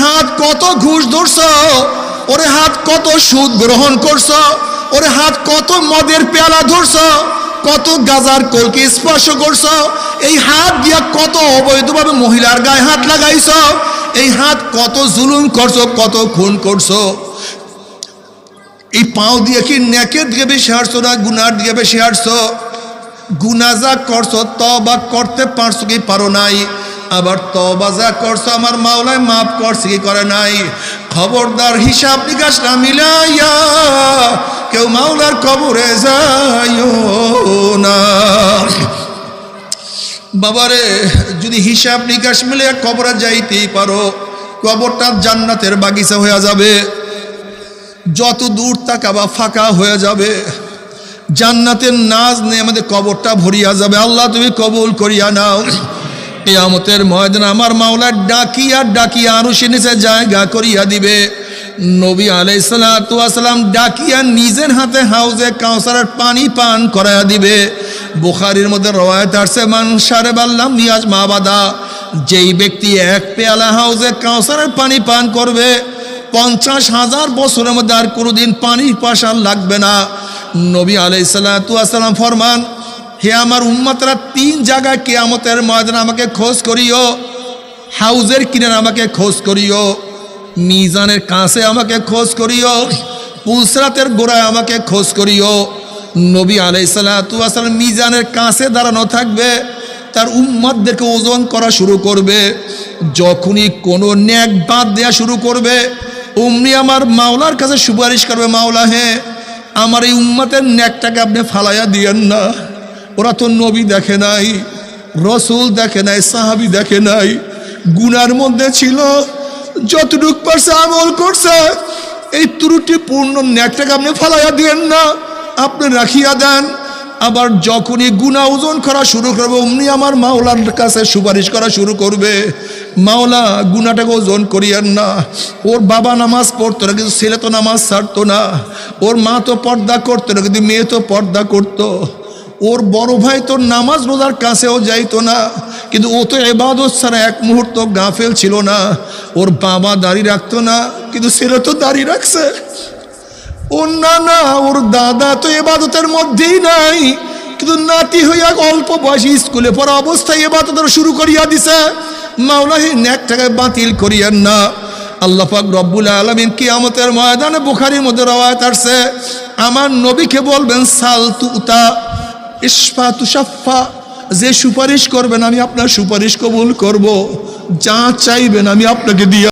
হাত কত ঘুষ ধরছ, ওরে হাত কত সুদ গ্রহণ করছ, ওরে হাত কত মদের পেয়ালা ধরছ, কত গাজার কলকে স্পর্শ করছ, এই হাত দিয়া কত অবৈধভাবে মহিলার গায়ে হাত লাগাইছ, এই হাত কত জুলুম করছো, কত খুন করছো। এই পাও দিয়ে কি নেকের দিকে বেশি হাঁটছো না গুনার দিকে বেশি হাঁটছো? গুনা যা করছো তওবা করতে পারছো কি পারো নাই? আবার তওবা যা করছো আমার মাওলায় মাফ করছে কি করে নাই? খবরদার হিসাব নিকাশ না মিলাইয়া কেউ মাওলার কবরে যাইও না। বাবারে, যদি হিসাব নিকাশ মিলে কবরে যাইতেই পারো, কবরটা জান্নাতের বাগিচা হয়ে যাবে। যত দূর তাকাবা ফাঁকা হয়ে যাবে, জান্নাতের নাজ নিয়ে আমাদের কবরটা ভরিয়া যাবে। আল্লাহ তুমি কবুল করিয়া নাও। কিয়ামতের ময়দানে আমার মাওলা ডাকিয়া ডাকিয়া আরশের নিচে জায়গা করিয়া দিবে। নবী আলাইহিস সালাতু ওয়াস সালাম ডাকিয়া নিজের হাতে হাউজে কাউসারের পানি পান করায়া দিবে। বুখারীর মধ্যে রওয়ায়াত আছে, মান শারাবাল্লাম ইয়াজ মাবাদা, যেই ব্যক্তি এক পেয়ালা হাউজে কাউসারের পানি পান করবে 50,000 বছরের মধ্যে আর কোনোদিন পানির পাশা লাগবে না। নবী আলাইহিস সালাতু ওয়াস সালাম ফরমান, হে আমার উম্মতরা, 3 জায়গায় কিয়ামতের ময়দানে আমাকে খোঁজ করিও। হাউজের কিনারে আমাকে খোঁজ করিও, মিজানের কাছে আমাকে খোঁজ করিও, পুলসরাতের গোড়ায় আমাকে খোঁজ করিও। নবী আলাইহিস সালাতু ওয়াস সালাম মিজানের কাছে দাঁড়ানো থাকবে, তার উম্মতদেরকে ওজন করা শুরু করবে। যখনই কোনো নেক বাদ দেওয়া শুরু করবে, অমনি আমার মাওলার কাছে সুপারিশ করবে, মাওলা হে আমার এই উম্মতের নেকটাকে আপনি ফালাইয়া দিয়েন না। ওরা তো নবী দেখে নাই, রসুল দেখে নাই, সাহাবি দেখে নাই, গুনার মধ্যে ছিল, যতটুক পারছে আমল করছে, এই ত্রুটিপূর্ণ নেকটাকে আপনি ফালাইয়া দিয়েন না, আপনি রাখিয়া দেন। আবার যখনই গুনাহ ওজন করা শুরু করবে, অমনি আমার মাওলার কাছে সুপারিশ করা শুরু করবে, মাওলা গুনাহটাকে ওজন করিয়েন না। ওর বাবা নামাজ পড়তো না, কিন্তু ছেলে তো নামাজ ছাড়তো না। ওর মা তো পর্দা করতো না, কিন্তু মেয়ে তো পর্দা করতো। ওর বড় ভাই তো নামাজ রোজার কাছেও যাইতো না, কিন্তু ও তো ইবাদত ছাড়া এক মুহূর্ত গাফেল ছিল না। ওর বাবা দাড়ি রাখতো না, কিন্তু ছেলে তো দাড়ি রাখছে। ওর নানা, ওর দাদা তো ইবাদতের মধ্যেই নাই, কিন্তু নাতি হইয়া অল্প বয়সে স্কুলে পড়া অবস্থায় ইবাদত শুরু করিয়া দিছে। মাওলা হে নেকটাকে বাতিল করিয়েন না। আল্লাহ পাক রব্বুল আলামিন কিয়ামতের ময়দানে, বুখারীর মধ্যে রওয়ায়াত আছে, আমার নবীকে বলবেন, সাল তুতা ইশফা তুশাফা, যে সুপারিশ করবেন আমি আপনার সুপারিশ কবুল করব, যা চাইবেন আমি আপনাকে দিয়া